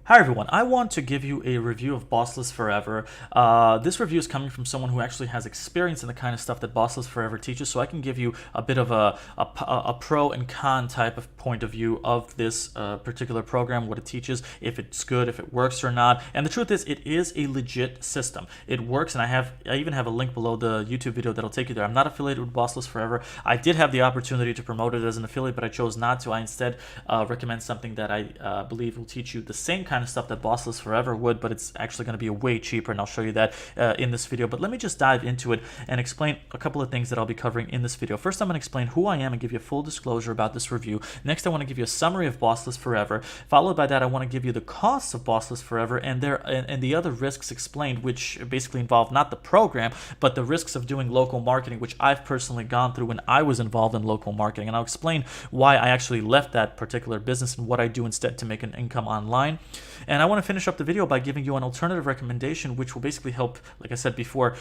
Hi everyone, I want to give you a review of Bossless Forever. This review is coming from someone who actually has experience in the kind of stuff that Bossless Forever teaches, so I can give you a bit of a pro and con type of point of view of this particular program, what it teaches, if it's good, if it works or not. And the truth is, it is a legit system. It works, and I even have a link below the YouTube video that'll take you there. I'm not affiliated with Bossless Forever. I did have the opportunity to promote it as an affiliate, but I chose not to. I instead recommend something that I believe will teach you the same kind of stuff that Bossless Forever would, but it's actually going to be way cheaper, and I'll show you that in this video. But let me just dive into it and explain a couple of things that I'll be covering in this video. First, I'm going to explain who I am and give you a full disclosure about this review. Next, I want to give you a summary of Bossless Forever. Followed by that, I want to give you the costs of Bossless Forever and the other risks explained, which basically involve not the program, but the risks of doing local marketing, which I've personally gone through when I was involved in local marketing. And I'll explain why I actually left that particular business and what I do instead to make an income online. And I want to finish up the video by giving you an alternative recommendation, which will basically help, like I said before,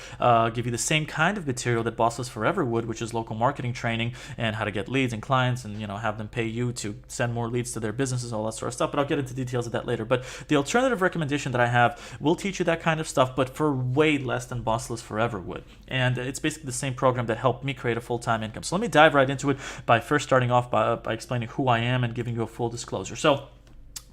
give you the same kind of material that Bossless Forever would, which is local marketing training and how to get leads and clients and, have them pay you to send more leads to their businesses, all that sort of stuff. But I'll get into details of that later. But the alternative recommendation that I have will teach you that kind of stuff, but for way less than Bossless Forever would. And it's basically the same program that helped me create a full-time income. So let me dive right into it by first starting off by explaining who I am and giving you a full disclosure. So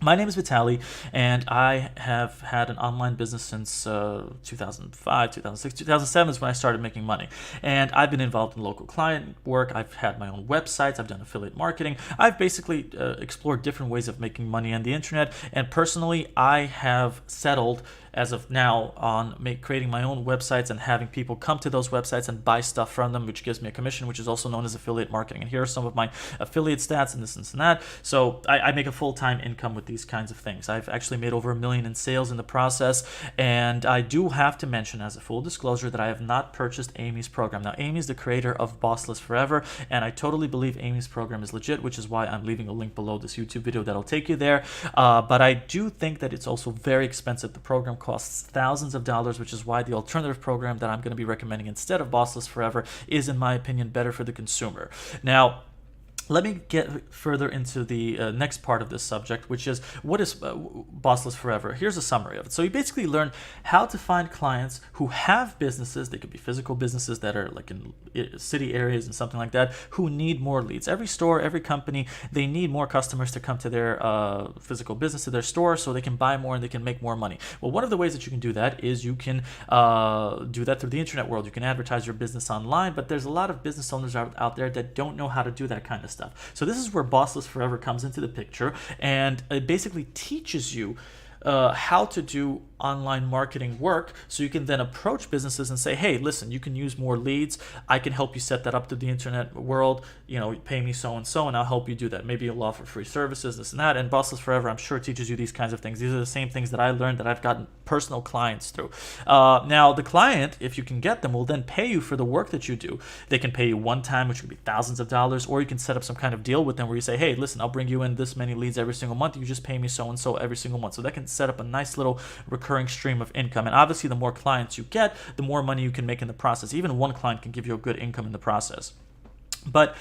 my name is Vitaly, and I have had an online business since 2005, 2006, 2007 is when I started making money. And I've been involved in local client work. I've had my own websites. I've done affiliate marketing. I've basically explored different ways of making money on the internet. And personally, I have settled as of now on creating my own websites and having people come to those websites and buy stuff from them, which gives me a commission, which is also known as affiliate marketing. And here are some of my affiliate stats and this and that. So I make a full-time income with these kinds of things. I've actually made over $1 million in sales in the process. And I do have to mention as a full disclosure that I have not purchased Amy's program. Now, Amy's the creator of Bossless Forever, and I totally believe Amy's program is legit, which is why I'm leaving a link below this YouTube video that'll take you there. But I do think that it's also very expensive. The program costs thousands of dollars, which is why the alternative program that I'm going to be recommending instead of Bossless Forever is, in my opinion, better for the consumer. Now, let me get further into the next part of this subject, which is what is Bossless Forever. Here's a summary of it. So you basically learn how to find clients who have businesses. They could be physical businesses that are like in city areas and something like that, who need more leads. Every store, every company, they need more customers to come to their physical business, to their store, so they can buy more and they can make more money. Well, one of the ways that you can do that is you can do that through the internet world. You can advertise your business online, but there's a lot of business owners out there that don't know how to do that kind of stuff. So this is where Bossless Forever comes into the picture, and it basically teaches you how to do online marketing work, so you can then approach businesses and say, hey, listen, you can use more leads. I can help you set that up to the internet world. Pay me so and so, and I'll help you do that. Maybe you'll offer free services, this and that. And Bossless Forever, I'm sure, teaches you these kinds of things. These are the same things that I learned that I've gotten personal clients through. Now, the client, if you can get them, will then pay you for the work that you do. They can pay you one time, which could be thousands of dollars, or you can set up some kind of deal with them where you say, hey, listen, I'll bring you in this many leads every single month. You just pay me so and so every single month. So that can set up a nice little recurring stream of income. And obviously, the more clients you get, the more money you can make in the process. Even one client can give you a good income in the process. But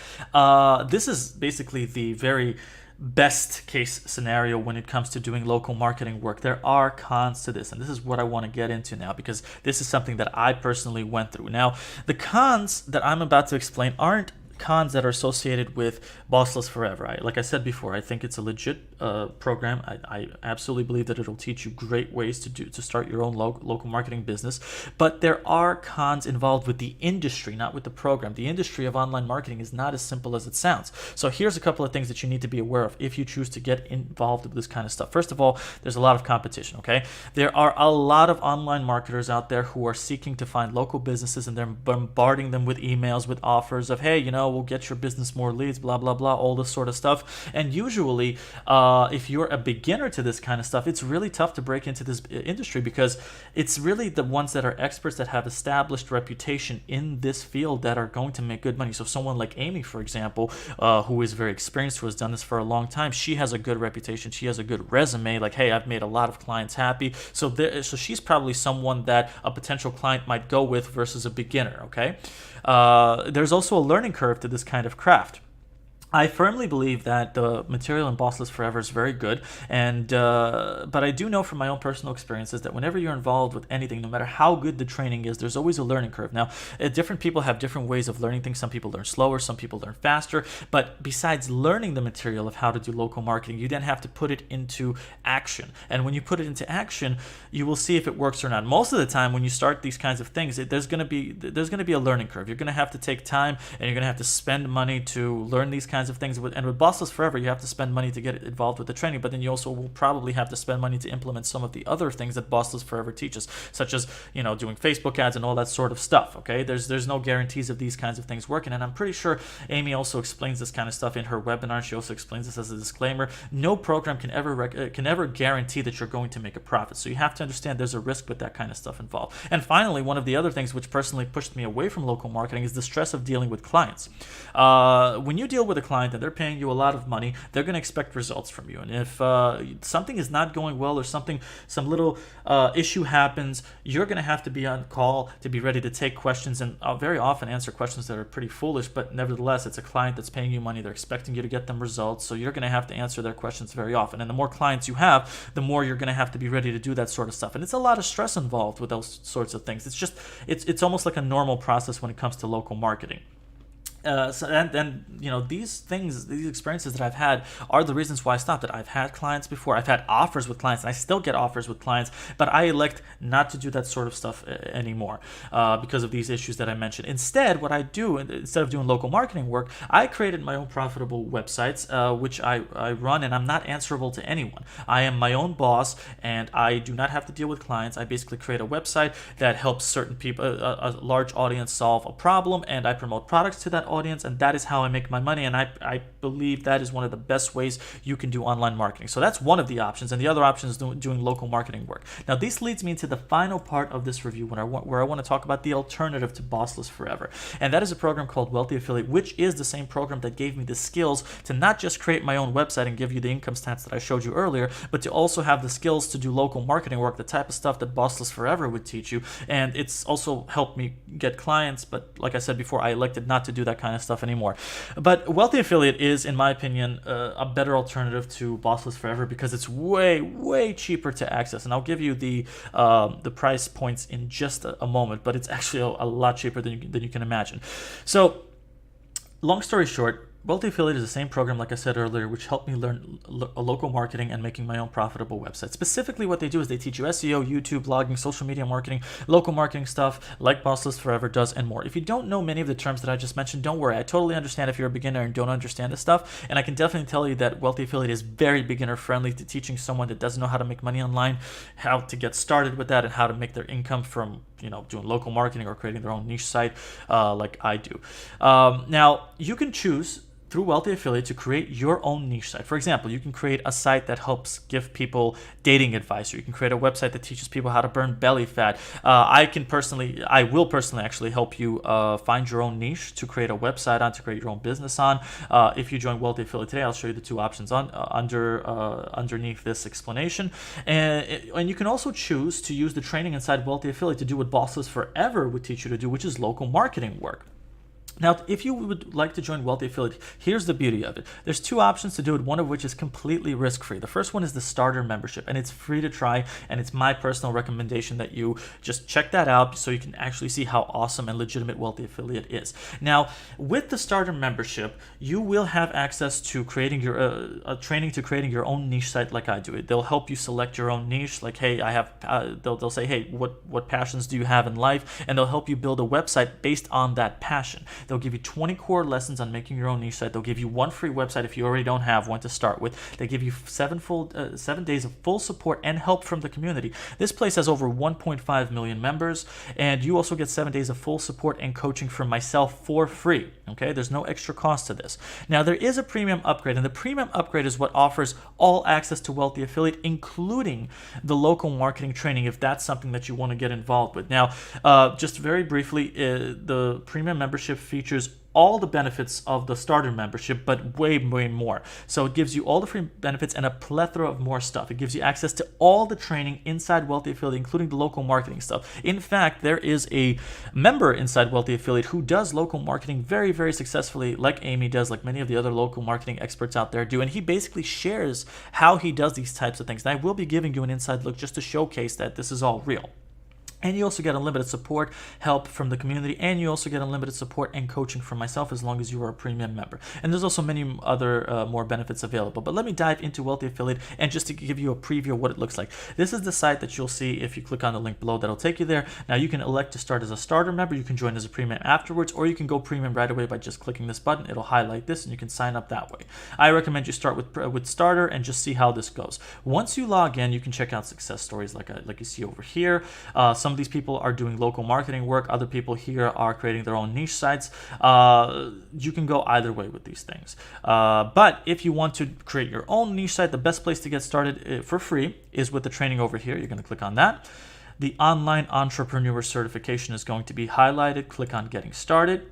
this is basically the very best case scenario when it comes to doing local marketing work. There are cons to this, and this is what I want to get into now, because this is something that I personally went through. Now, the cons that I'm about to explain aren't cons that are associated with Bossless Forever. Like I said before, I think it's a legit program. I absolutely believe that it'll teach you great ways to start your own local marketing business. But there are cons involved with the industry, not with the program. The industry of online marketing is not as simple as it sounds. So here's a couple of things that you need to be aware of if you choose to get involved with this kind of stuff. First of all, there's a lot of competition, okay? There are a lot of online marketers out there who are seeking to find local businesses, and they're bombarding them with emails, with offers of, hey, we'll get your business more leads, blah, blah, blah, all this sort of stuff. And usually, if you're a beginner to this kind of stuff, it's really tough to break into this industry, because it's really the ones that are experts that have established reputation in this field that are going to make good money. So someone like Amy, for example, who is very experienced, who has done this for a long time, she has a good reputation. She has a good resume. Like, hey, I've made a lot of clients happy. So she's probably someone that a potential client might go with versus a beginner, okay? There's also a learning curve to this kind of craft. I firmly believe that the material in Bossless Forever is very good, and but I do know from my own personal experiences that whenever you're involved with anything, no matter how good the training is, there's always a learning curve. Now, different people have different ways of learning things. Some people learn slower, some people learn faster. But besides learning the material of how to do local marketing, you then have to put it into action. And when you put it into action, you will see if it works or not. Most of the time, when you start these kinds of things, there's going to be a learning curve. You're going to have to take time, and you're going to have to spend money to learn these kinds of things. And with Bossless Forever, you have to spend money to get involved with the training, but then you also will probably have to spend money to implement some of the other things that Bossless Forever teaches, such as doing Facebook ads and all that sort of stuff. Okay, there's no guarantees of these kinds of things working, and I'm pretty sure Amy also explains this kind of stuff in her webinar. She also explains this as a disclaimer. No program can ever guarantee that you're going to make a profit, so you have to understand there's a risk with that kind of stuff involved. And finally, one of the other things which personally pushed me away from local marketing is the stress of dealing with clients. When you deal with a client and they're paying you a lot of money, they're going to expect results from you. And if something is not going well, or some little issue happens, you're going to have to be on call to be ready to take questions, and very often answer questions that are pretty foolish, but nevertheless, it's a client that's paying you money. They're expecting you to get them results, so you're going to have to answer their questions very often. And the more clients you have, the more you're going to have to be ready to do that sort of stuff. And it's a lot of stress involved with those sorts of things. It's almost like a normal process when it comes to local marketing. These experiences that I've had are the reasons why I stopped it. I've had clients before. I've had offers with clients, and I still get offers with clients, but I elect not to do that sort of stuff anymore because of these issues that I mentioned. Instead, what I do, instead of doing local marketing work, I created my own profitable websites, which I run, and I'm not answerable to anyone. I am my own boss, and I do not have to deal with clients. I basically create a website that helps certain people, a large audience, solve a problem, and I promote products to that audience, and that is how I make my money. And I believe that is one of the best ways you can do online marketing. So that's one of the options, and the other option is doing local marketing work. Now, this leads me into the final part of this review where I want to talk about the alternative to Bossless Forever, and that is a program called Wealthy Affiliate, which is the same program that gave me the skills to not just create my own website and give you the income stats that I showed you earlier, but to also have the skills to do local marketing work, the type of stuff that Bossless Forever would teach you. And it's also helped me get clients, but like I said before, I elected not to do that kind of stuff anymore. But Wealthy Affiliate is, in my opinion, a better alternative to Bossless Forever because it's way cheaper to access. And I'll give you the price points in just a moment, but it's actually a lot cheaper than you can imagine. So, long story short, Wealthy Affiliate is the same program, like I said earlier, which helped me learn local marketing and making my own profitable website. Specifically, what they do is they teach you SEO, YouTube, blogging, social media marketing, local marketing stuff, like Bossless Forever does, and more. If you don't know many of the terms that I just mentioned, don't worry. I totally understand if you're a beginner and don't understand this stuff, and I can definitely tell you that Wealthy Affiliate is very beginner-friendly to teaching someone that doesn't know how to make money online, how to get started with that, and how to make their income from doing local marketing or creating their own niche site like I do. Now, you can choose through Wealthy Affiliate to create your own niche site. For example, you can create a site that helps give people dating advice, or you can create a website that teaches people how to burn belly fat. I will personally actually help you find your own niche to create a website on, to create your own business on. If you join Wealthy Affiliate today, I'll show you the two options underneath this explanation. And you can also choose to use the training inside Wealthy Affiliate to do what Bossless Forever would teach you to do, which is local marketing work. Now, if you would like to join Wealthy Affiliate, here's the beauty of it. There's two options to do it, one of which is completely risk-free. The first one is the starter membership, and it's free to try, and it's my personal recommendation that you just check that out so you can actually see how awesome and legitimate Wealthy Affiliate is. Now, with the starter membership, you will have access to creating your training to creating your own niche site like I do. They'll help you select your own niche, like, hey, I have, they'll say, hey, what passions do you have in life? And they'll help you build a website based on that passion. They'll give you 20 core lessons on making your own niche site. They'll give you one free website if you already don't have one to start with. They give you 7 days of full support and help from the community. This place has over 1.5 million members, and you also get 7 days of full support and coaching from myself for free. Okay, there's no extra cost to this. Now, there is a premium upgrade, and the premium upgrade is what offers all access to Wealthy Affiliate, including the local marketing training, if that's something that you want to get involved with. Now, just very briefly, the premium membership fee features all the benefits of the starter membership, but way more. So it gives you all the free benefits and a plethora of more stuff. It gives you access to all the training inside Wealthy Affiliate, including the local marketing stuff. In fact, there is a member inside Wealthy Affiliate who does local marketing very successfully, like Amy does, like many of the other local marketing experts out there do, and he basically shares how he does these types of things. And I will be giving you an inside look just to showcase that this is all real. And you also get unlimited support, help from the community, and you also get unlimited support and coaching from myself as long as you are a premium member. And there's also many other more benefits available. But let me dive into Wealthy Affiliate and just to give you a preview of what it looks like. This is the site that you'll see if you click on the link below that'll take you there. Now you can elect to start as a starter member, you can join as a premium afterwards, or you can go premium right away by just clicking this button. It'll highlight this and you can sign up that way. I recommend you start with starter and just see how this goes. Once you log in, you can check out success stories like you see over here. Some of these people are doing local marketing work. Other people here are creating their own niche sites. You can go either way with these things. But if you want to create your own niche site, the best place to get started for free is with the training over here. You're going to click on that. The online entrepreneur certification is going to be highlighted. Click on getting started.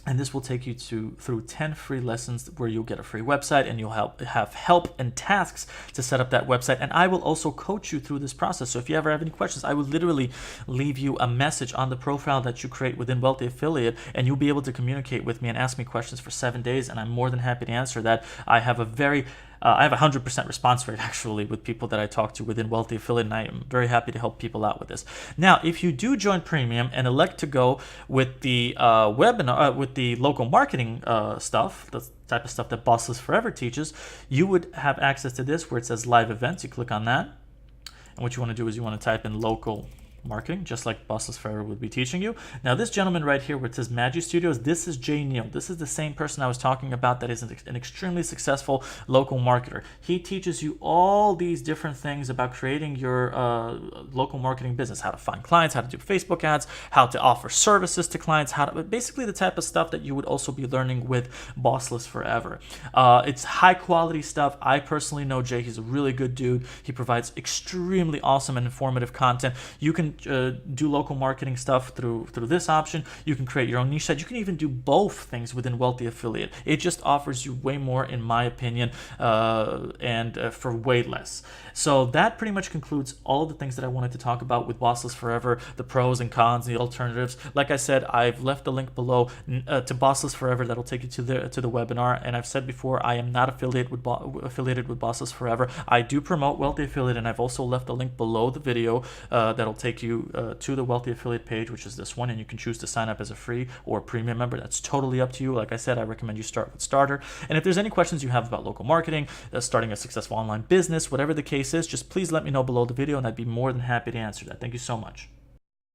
And this will take you through 10 free lessons where you'll get a free website and you'll have help and tasks to set up that website. And I will also coach you through this process. So if you ever have any questions, I will literally leave you a message on the profile that you create within Wealthy Affiliate, and you'll be able to communicate with me and ask me questions for 7 days. And I'm more than happy to answer that. I have a 100% response rate actually with people that I talk to within Wealthy Affiliate, and I am very happy to help people out with this. Now, if you do join premium and elect to go with the webinar, with the local marketing stuff, the type of stuff that Bossless Forever teaches, you would have access to this where it says live events. You click on that, and what you want to do is you want to type in local marketing, just like Bossless Forever would be teaching you. Now, this gentleman right here where it says Magi Studios, this is Jay Neal. This is the same person I was talking about that is an extremely successful local marketer. He teaches you all these different things about creating your local marketing business, how to find clients, how to do Facebook ads, how to offer services to clients, basically the type of stuff that you would also be learning with Bossless Forever. It's high quality stuff. I personally know Jay. He's a really good dude. He provides extremely awesome and informative content. You can do local marketing stuff through this option. You can create your own niche site. You can even do both things within Wealthy Affiliate. It just offers you way more, in my opinion, and for way less. So that pretty much concludes all of the things that I wanted to talk about with Bossless Forever, the pros and cons, the alternatives. Like I said, I've left the link below to Bossless Forever that'll take you to the webinar. And I've said before, I am not affiliated with Bossless Forever. I do promote Wealthy Affiliate, and I've also left the link below the video that'll take you to the Wealthy Affiliate page, which is this one, and you can choose to sign up as a free or premium member. That's totally up to you. Like I said, I recommend you start with starter. And if there's any questions you have about local marketing, starting a successful online business, whatever the case is, just please let me know below the video, and I'd be more than happy to answer that. Thank you so much.